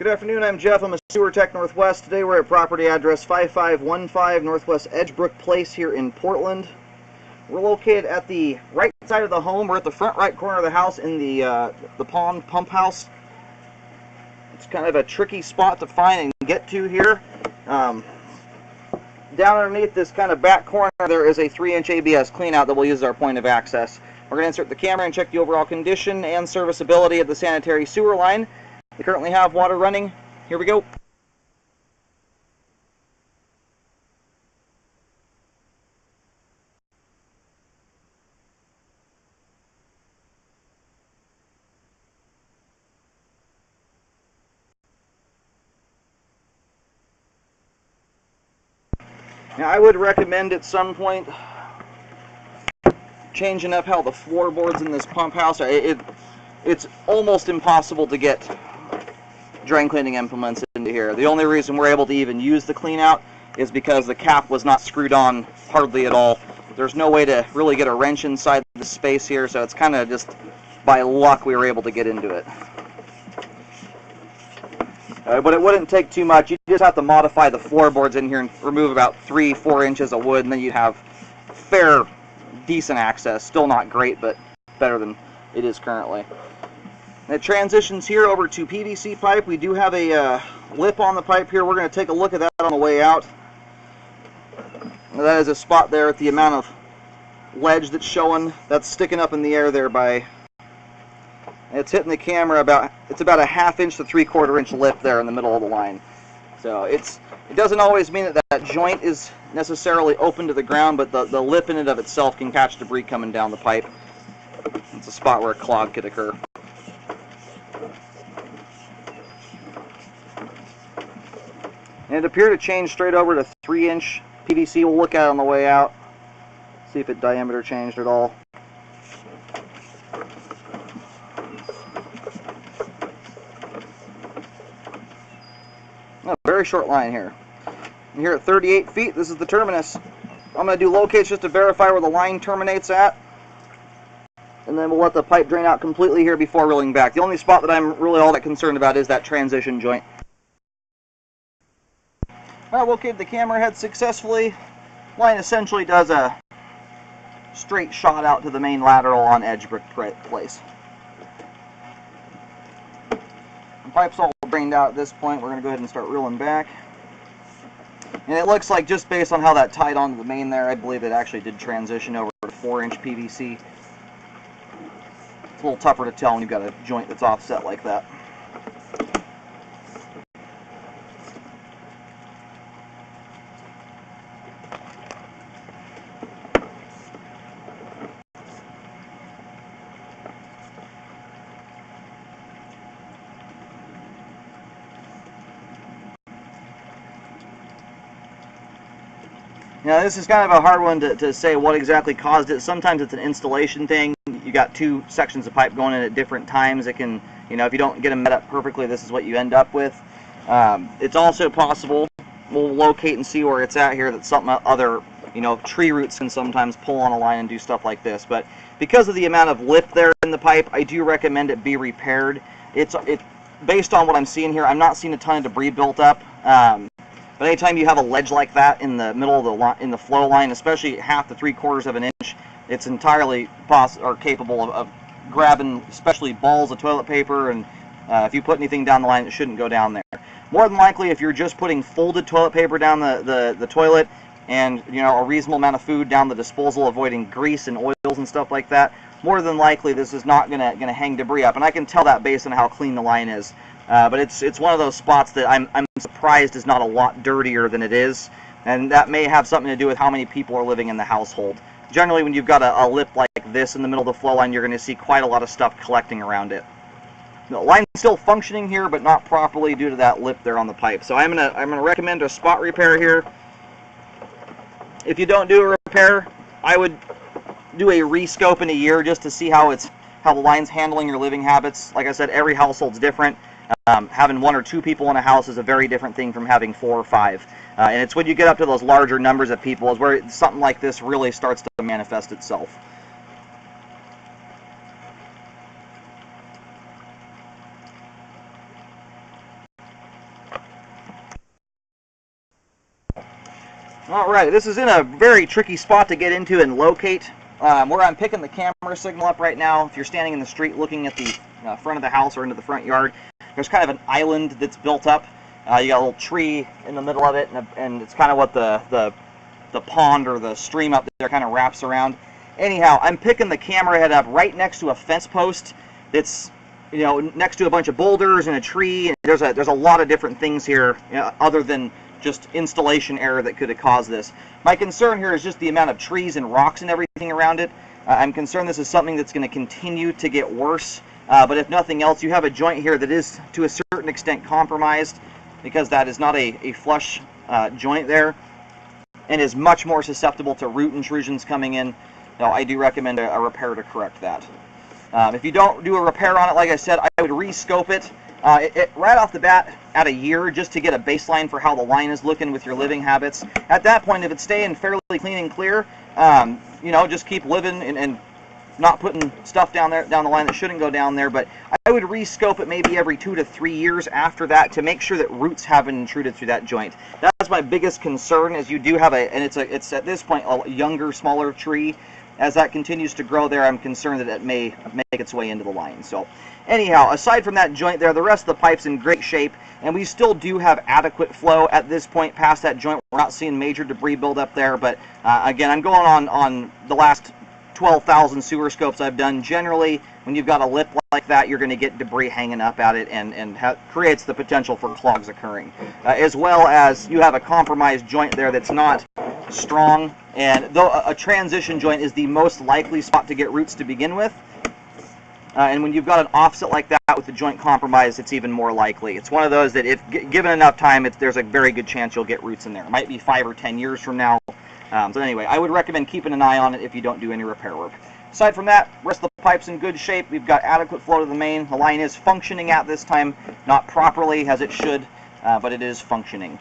Good afternoon, I'm Jeff. I'm a Sewer Tech Northwest. Today we're at property address 5515 Northwest Edgebrook Place here in Portland. We're located at the right side of the home. We're at the front right corner of the house in the pond pump house. It's kind of a tricky spot to find and get to here. Down underneath this kind of back corner there is a 3-inch ABS cleanout that we'll use as our point of access. We're going to insert the camera and check the overall condition and serviceability of the sanitary sewer line. We currently have water running. Here we go. Now I would recommend at some point changing up how the floorboards in this pump house are. It's almost impossible to get drain cleaning implements into here. The only reason we're able to even use the clean out is because the cap was not screwed on hardly at all. There's no way to really get a wrench inside the space here, so it's kind of just by luck we were able to get into it. But it wouldn't take too much. You just have to modify the floorboards in here and remove about 3-4 inches of wood, and then you'd have fair, decent access. Still not great, but better than it is currently. It transitions here over to PVC pipe. We do have a lip on the pipe here. We're going to take a look at that on the way out. That is a spot there at the amount of ledge that's showing. That's sticking up in the air there by... It's hitting the camera it's about a 1/2 inch to 3/4 inch lip there in the middle of the line. So it doesn't always mean that joint is necessarily open to the ground, but the lip in and of itself can catch debris coming down the pipe. It's a spot where a clog could occur. And it appeared to change straight over to 3-inch PVC. We'll look at it on the way out, see if it diameter changed at all. Oh, very short line here. And here at 38 feet, this is the terminus. I'm going to do locates just to verify where the line terminates at. And then we'll let the pipe drain out completely here before reeling back. The only spot that I'm really all that concerned about is that transition joint. Alright, located the camera head successfully. Line essentially does a straight shot out to the main lateral on Edgebrook Place. The pipe's all drained out at this point. We're going to go ahead and start reeling back. And it looks like, just based on how that tied onto the main there, I believe it actually did transition over to 4-inch PVC. It's a little tougher to tell when you've got a joint that's offset like that. Now this is kind of a hard one to say what exactly caused it. Sometimes it's an installation thing. You got 2 sections of pipe going in at different times. It can, if you don't get them met up perfectly, this is what you end up with. It's also possible, we'll locate and see where it's at here, that something other, tree roots can sometimes pull on a line and do stuff like this. But because of the amount of lip there in the pipe, I do recommend it be repaired. Based on what I'm seeing here, I'm not seeing a ton of debris built up. But anytime you have a ledge like that in the middle of the flow line, especially 1/2 to 3/4 of an inch, it's entirely capable of grabbing, especially balls of toilet paper, and if you put anything down the line, it shouldn't go down there. More than likely, if you're just putting folded toilet paper down the toilet, and a reasonable amount of food down the disposal, avoiding grease and oils and stuff like that, more than likely this is not gonna hang debris up, and I can tell that based on how clean the line is. But it's one of those spots that I'm surprised is not a lot dirtier than it is, and that may have something to do with how many people are living in the household. Generally, when you've got a lip like this in the middle of the flow line, you're going to see quite a lot of stuff collecting around it. The line's still functioning here, but not properly due to that lip there on the pipe. So I'm gonna recommend a spot repair here. If you don't do a repair, I would do a rescope in a year just to see how the line's handling your living habits. Like I said, every household's different. Having 1 or 2 people in a house is a very different thing from having 4 or 5. And it's when you get up to those larger numbers of people is where something like this really starts to manifest itself. Alright, this is in a very tricky spot to get into and locate. Where I'm picking the camera signal up right now, if you're standing in the street looking at the front of the house or into the front yard, there's kind of an island that's built up. You got a little tree in the middle of it, and it's kind of what the pond or the stream up there kind of wraps around. Anyhow, I'm picking the camera head up right next to a fence post that's, you know, next to a bunch of boulders and a tree. And there's a lot of different things here, you know, other than just installation error that could have caused this. My concern here is just the amount of trees and rocks and everything around it. I'm concerned this is something that's going to continue to get worse. But if nothing else, you have a joint here that is to a certain extent compromised, because that is not a flush joint there, and is much more susceptible to root intrusions coming in. Now, I do recommend a repair to correct that. If you don't do a repair on it, like I said, I would re-scope it. Right off the bat at a year, just to get a baseline for how the line is looking with your living habits. At that point, if it's staying fairly clean and clear, you know, just keep living and not putting stuff down the line that shouldn't go down there. But I would re-scope it maybe every 2 to 3 years after that to make sure that roots haven't intruded through that joint. That's my biggest concern, is you do have and it's at this point a younger, smaller tree. As that continues to grow there, I'm concerned that it may make its way into the line. So anyhow, aside from that joint there, the rest of the pipe's in great shape, and we still do have adequate flow at this point past that joint. We're not seeing major debris build up there, but again, I'm going on the last 12,000 sewer scopes I've done. Generally, when you've got a lip like that, you're going to get debris hanging up at it, and creates the potential for clogs occurring. As well as you have a compromised joint there that's not strong, and though a transition joint is the most likely spot to get roots to begin with, and when you've got an offset like that with the joint compromise, it's even more likely. It's one of those that, if given enough time, there's a very good chance you'll get roots in there. It might be 5 or 10 years from now. So anyway, I would recommend keeping an eye on it if you don't do any repair work. Aside from that, rest of the pipe's in good shape. We've got adequate flow to the main. The line is functioning at this time, not properly as it should, but it is functioning.